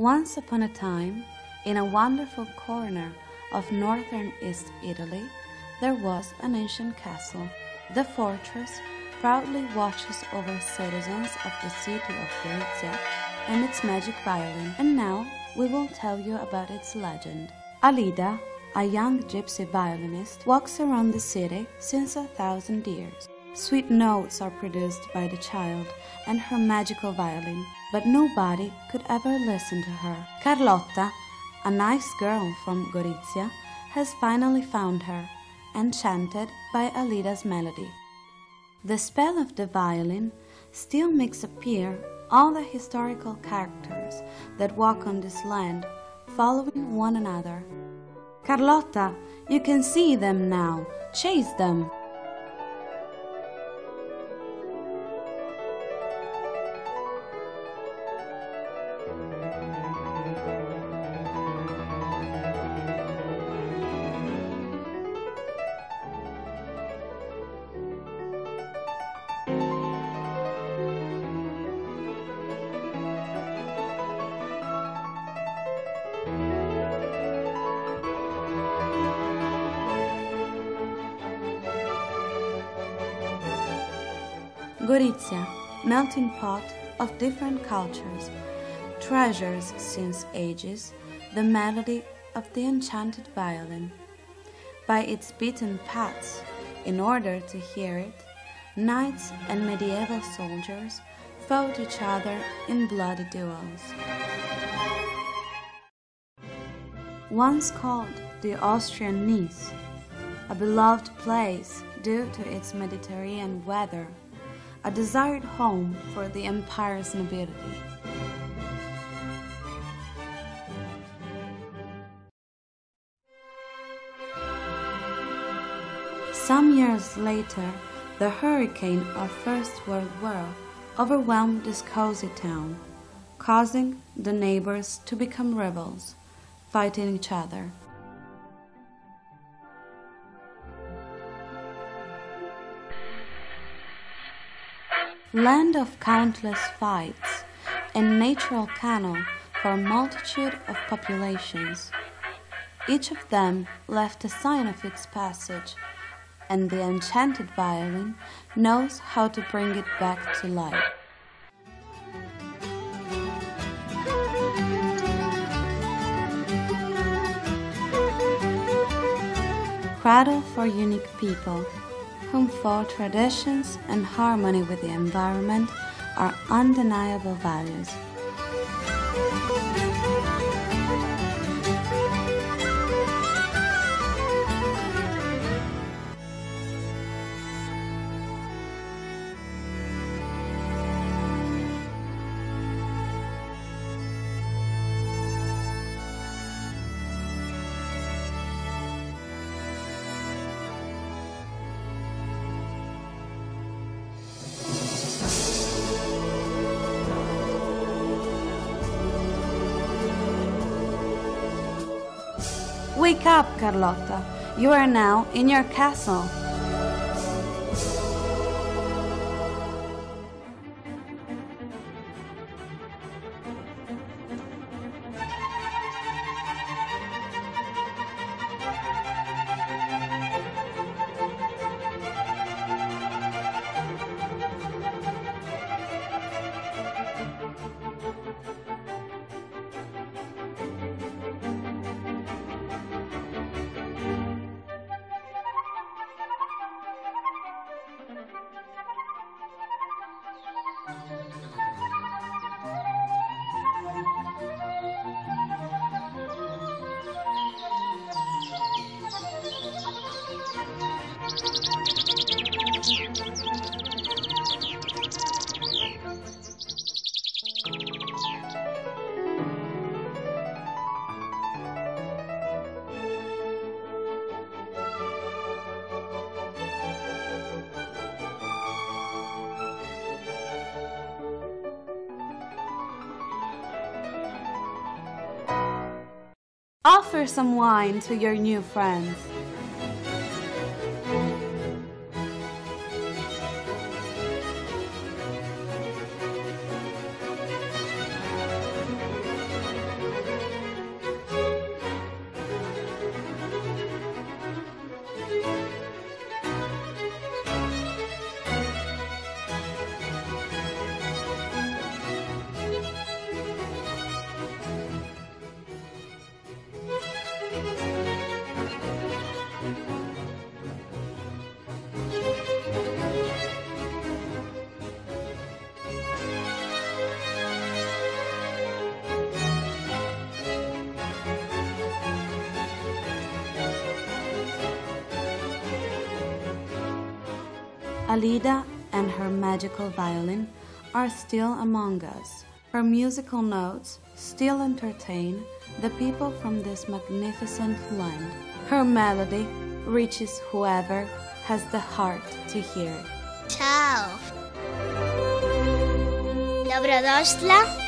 Once upon a time, in a wonderful corner of northern East Italy, there was an ancient castle. The fortress proudly watches over citizens of the city of Gorizia and its magic violin. And now we will tell you about its legend. Alida, a young gypsy violinist, walks around the city since 1,000 years. Sweet notes are produced by the child and her magical violin, but nobody could ever listen to her. Carlotta, a nice girl from Gorizia, has finally found her, enchanted by Alida's melody. The spell of the violin still makes appear all the historical characters that walk on this land, following one another. Carlotta, you can see them now. Chase them! Gorizia, melting pot of different cultures, treasures since ages the melody of the enchanted violin. By its beaten paths, in order to hear it, knights and medieval soldiers fought each other in bloody duels. Once called the Austrian Nice, a beloved place due to its Mediterranean weather, a desired home for the empire's nobility. Some years later, the hurricane of First World War overwhelmed this cozy town, causing the neighbors to become rebels, fighting each other. Land of countless fights and natural canal for a multitude of populations. Each of them left a sign of its passage, and the enchanted violin knows how to bring it back to life. Cradle for unique people, whom for traditions and harmony with the environment are undeniable values. Wake up, Carlotta. You are now in your castle. Offer some wine to your new friends. Alida and her magical violin are still among us. Her musical notes still entertain the people from this magnificent land. Her melody reaches whoever has the heart to hear it. Ciao! Dobrodošla